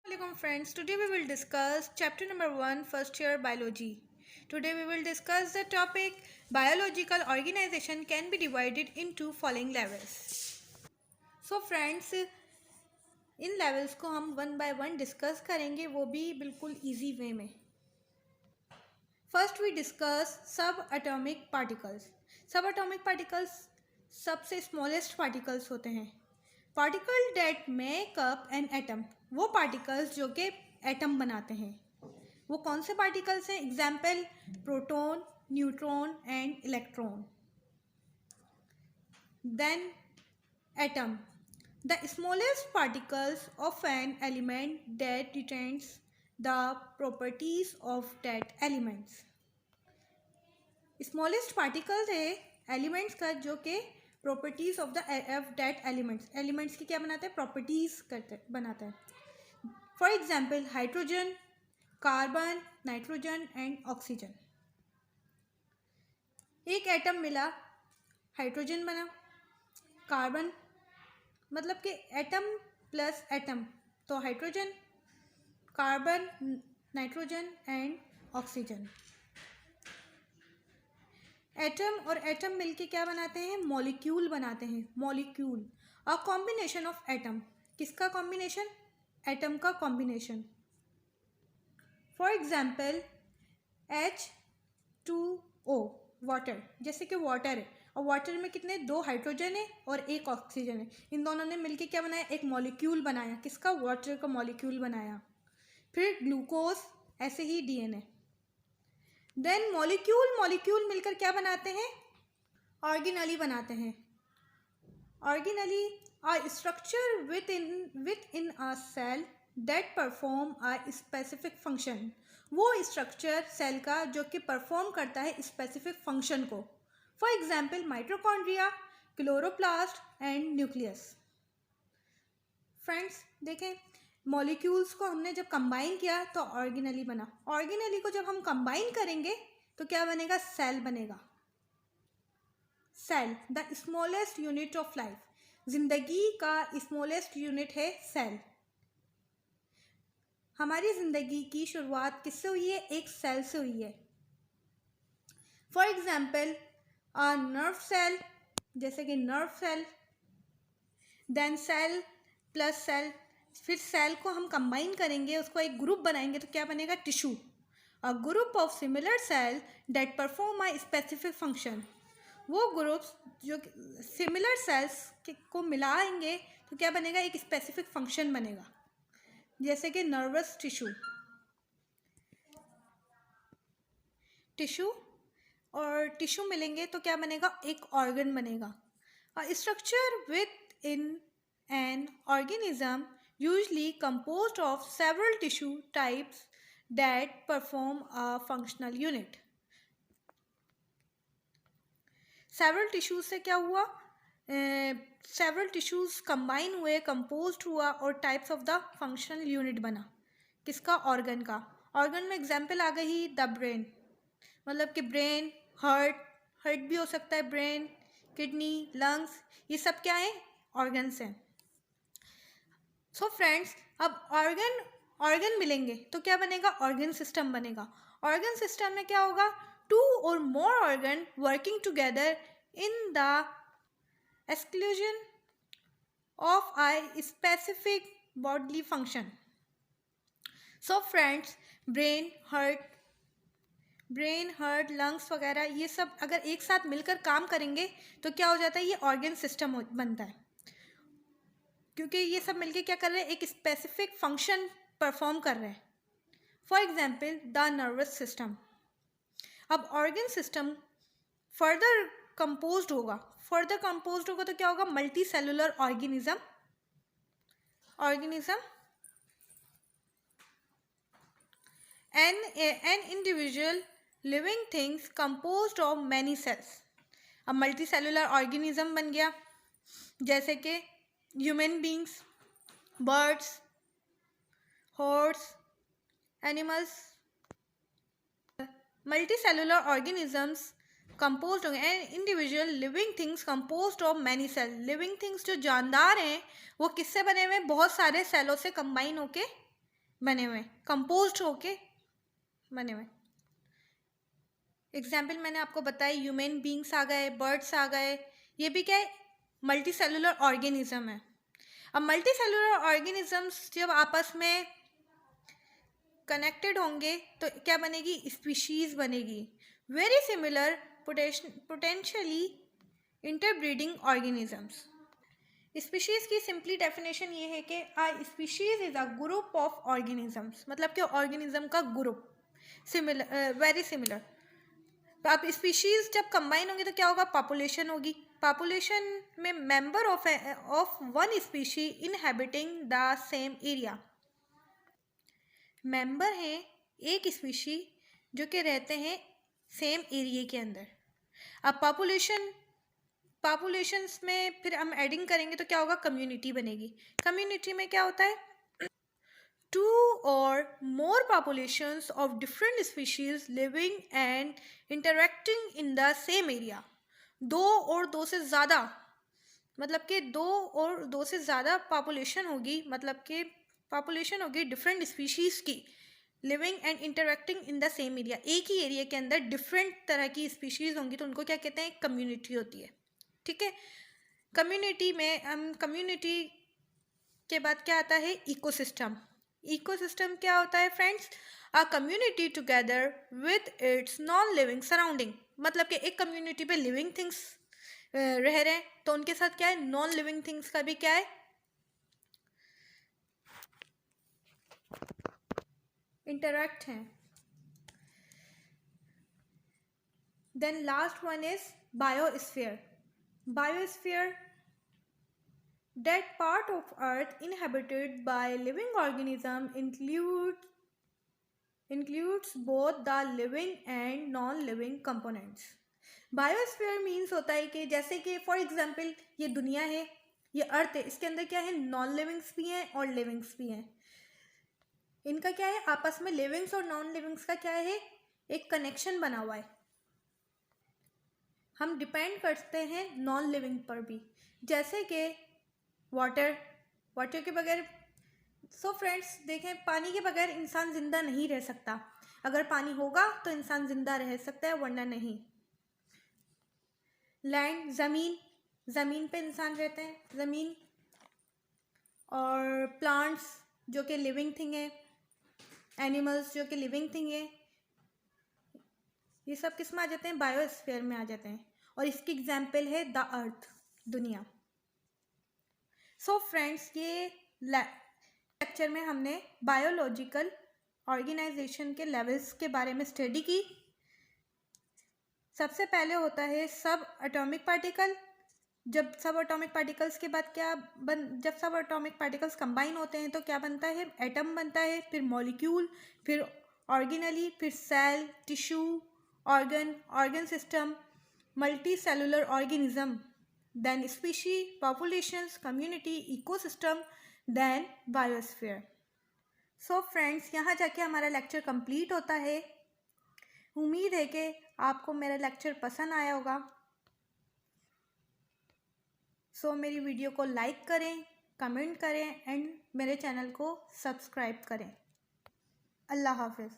Welcome friends, today we will discuss chapter number 1 first year biology. Today we will discuss the topic biological organization can be divided into following levels. So friends, in levels को हम one by one discuss करेंगे, वो भी बिल्कुल easy way में. First we discuss sub atomic particles. Sub atomic particles सबसे smallest particles होते हैं. Particle that make up an atom, वो पार्टिकल्स जो कि एटम बनाते हैं. वो कौन से पार्टिकल्स हैं? Example proton, neutron and electron. Then atom, the smallest particles of an element that retains the properties of that elements. smallest particles है elements का जो कि properties of that elements की क्या बनाता है? properties बनाता है. For example hydrogen, carbon, nitrogen and oxygen. एक एटम मिला, हाइड्रोजन बना, कार्बन मतलब कि एटम प्लस एटम तो hydrogen, carbon, nitrogen and oxygen. Atom और एटम मिलके क्या बनाते हैं? मॉलिक्यूल बनाते हैं. Molecule a combination of atom. किसका कॉम्बिनेशन? एटम का combination. For example H2O water. जैसे कि वाटर है और वाटर में कितने? 2 हाइड्रोजन है और 1 ऑक्सीजन है. इन दोनों ने मिलके क्या बनाया? एक मॉलिक्यूल बनाया. किसका? वाटर का मॉलिक्यूल बनाया. फिर ग्लूकोज, ऐसे ही DNA. देन मॉलिक्यूल मिलकर क्या बनाते हैं? ऑर्गेनेली बनाते हैं. Organelle a structure within a cell that perform a specific function. वो स्ट्रक्चर सेल का जो कि परफॉर्म करता है स्पेसिफिक फंक्शन को. For example mitochondria, chloroplast and nucleus. Friends देखें, मॉलिक्यूल्स को हमने जब कंबाइन किया तो ऑर्गेनेली बना. ऑर्गेनेली को जब हम कंबाइन करेंगे तो क्या बनेगा? सेल बनेगा. Cell the smallest unit of life. जिंदगी का स्मॉलेस्ट यूनिट है सेल. हमारी जिंदगी की शुरुआत किससे हुई है? एक सेल से हुई है. फॉर एग्जाम्पल नर्व सेल, जैसे कि nerve cell. Then cell plus cell. फिर सेल को हम कंबाइन करेंगे, उसको एक ग्रुप बनाएंगे तो क्या बनेगा? Tissue. A group of similar cell that perform a specific function. वो ग्रुप्स जो सिमिलर सेल्स को मिलाएंगे तो क्या बनेगा? एक स्पेसिफिक फंक्शन बनेगा. जैसे कि नर्वस टिश्यू और टिश्यू मिलेंगे तो क्या बनेगा? एक ऑर्गन बनेगा. Structure with in an organism usually composed of several tissue types that perform a functional unit. Several tissues से क्या हुआ? सेवरल टिश्यूज कंबाइन हुए, कंपोज्ड हुआ और types of the functional unit बना. किसका? ऑर्गन का. ऑर्गन में एग्जाम्पल आ गई द ब्रेन, मतलब कि ब्रेन, हार्ट भी हो सकता है, ब्रेन, किडनी, लंग्स, ये सब क्या है? ऑर्गन्स हैं. सो फ्रेंड्स, अब ऑर्गन मिलेंगे तो क्या बनेगा? ऑर्गन सिस्टम बनेगा. ऑर्गन सिस्टम में क्या होगा? 2 और more organ working together in the exclusion of a specific bodily function. So friends, brain, heart, lungs वगैरह ये सब अगर एक साथ मिलकर काम करेंगे तो क्या हो जाता है? ये ऑर्गन सिस्टम बनता है. क्योंकि ये सब मिलके क्या कर रहे हैं? एक स्पेसिफिक फंक्शन परफॉर्म कर रहे हैं. For example the nervous system. अब ऑर्गन सिस्टम फर्दर कंपोज्ड होगा तो क्या होगा? Multicellular organism. An individual living things composed of many cells. अब मल्टी सेलुलर ऑर्गेनिज्म बन गया, जैसे कि human beings, birds, horse, animals. Multicellular organisms composed होंगे. An individual living things composed of many cell. Living things जो जानदार हैं वो किससे बने हुए हैं? बहुत सारे सेलों से कंबाइन होके बने हुए, कंपोज्ड होके बने हुए। एग्जाम्पल मैंने आपको बताया, ह्यूमन बींग्स आ गए, बर्ड्स आ गए, ये भी क्या है, मल्टी सेलुलर ऑर्गेनिज्म है। अब मल्टी सेलुलर ऑर्गेनिजम्स जब आपस में कनेक्टेड होंगे तो क्या बनेगी, स्पीशीज बनेगी। Very similar, potentially interbreeding organisms. Species की सिंपली डेफिनेशन ये है कि a species is a group of organisms, मतलब कि ऑर्गेनिज्म का ग्रुप, सिमिलर, वेरी सिमिलर। तो अब स्पीशीज जब कंबाइन होंगे तो क्या होगा, पॉपुलेशन होगी। पॉपुलेशन में member of one species inhabiting the same area, member हैं एक स्पीशी जो कि रहते हैं सेम एरिया के अंदर। अब पॉपुलेशंस में फिर हम एडिंग करेंगे तो क्या होगा, कम्युनिटी बनेगी। कम्युनिटी में क्या होता है, two or more populations of different species living and interacting in the same area। दो और दो से ज़्यादा, मतलब कि दो और दो से ज़्यादा पॉपुलेशन होगी, मतलब कि पॉपुलेशन होगी डिफरेंट स्पीशीज़ की, living and interacting in the same area. एक ही एरिया के अंदर डिफरेंट तरह की स्पीशीज़ होंगी तो उनको क्या कहते हैं, कम्युनिटी होती है। ठीक है, कम्युनिटी में हम कम्युनिटी के बाद क्या आता है, इकोसिस्टम। इकोसिस्टम क्या होता है friends, a community together with its non living surrounding, मतलब कि एक कम्युनिटी पे लिविंग थिंग्स रह रहे हैं तो उनके साथ क्या है, नॉन लिविंग थिंग्स का भी क्या है, इंटरैक्ट हैं। Then last one is biosphere. Biosphere, that part of earth inhabited by living organism includes both the living and non-living components। Biosphere means होता है कि जैसे कि फॉर एग्जांपल ये दुनिया है, ये अर्थ है, इसके अंदर क्या है, नॉन लिविंग्स भी हैं और लिविंग्स भी हैं। इनका क्या है, आपस में लिविंग्स और नॉन लिविंग्स का क्या है, एक कनेक्शन बना हुआ है। हम डिपेंड करते हैं नॉन लिविंग पर भी, जैसे कि वाटर के बगैर। सो फ्रेंड्स देखें, पानी के बगैर इंसान ज़िंदा नहीं रह सकता। अगर पानी होगा तो इंसान ज़िंदा रह सकता है, वरना नहीं। लैंड, ज़मीन पे इंसान रहते हैं, ज़मीन। और प्लांट्स जो कि लिविंग थिंग है, एनिमल्स जो कि लिविंग थिंग है, ये सब किस में आ जाते हैं, बायोस्फीयर में आ जाते हैं। और इसकी एग्जाम्पल है द अर्थ, दुनिया। सो फ्रेंड्स, ये लेक्चर में हमने बायोलॉजिकल ऑर्गेनाइजेशन के लेवल्स के बारे में स्टडी की। सबसे पहले होता है सब एटॉमिक पार्टिकल। जब सब एटॉमिक पार्टिकल्स के बाद जब सब एटॉमिक पार्टिकल्स कंबाइन होते हैं तो क्या बनता है, एटम बनता है, फिर मॉलिक्यूल, फिर ऑर्गेनली, फिर cell, tissue, organ system, multicellular organism, then species, populations, community, ecosystem, then biosphere. So friends, यहाँ जाके हमारा लेक्चर कंप्लीट होता है। उम्मीद है कि आपको मेरा लेक्चर पसंद आया होगा। सो मेरी वीडियो को लाइक करें, कमेंट करें एंड मेरे चैनल को सब्सक्राइब करें। अल्लाह हाफिज़।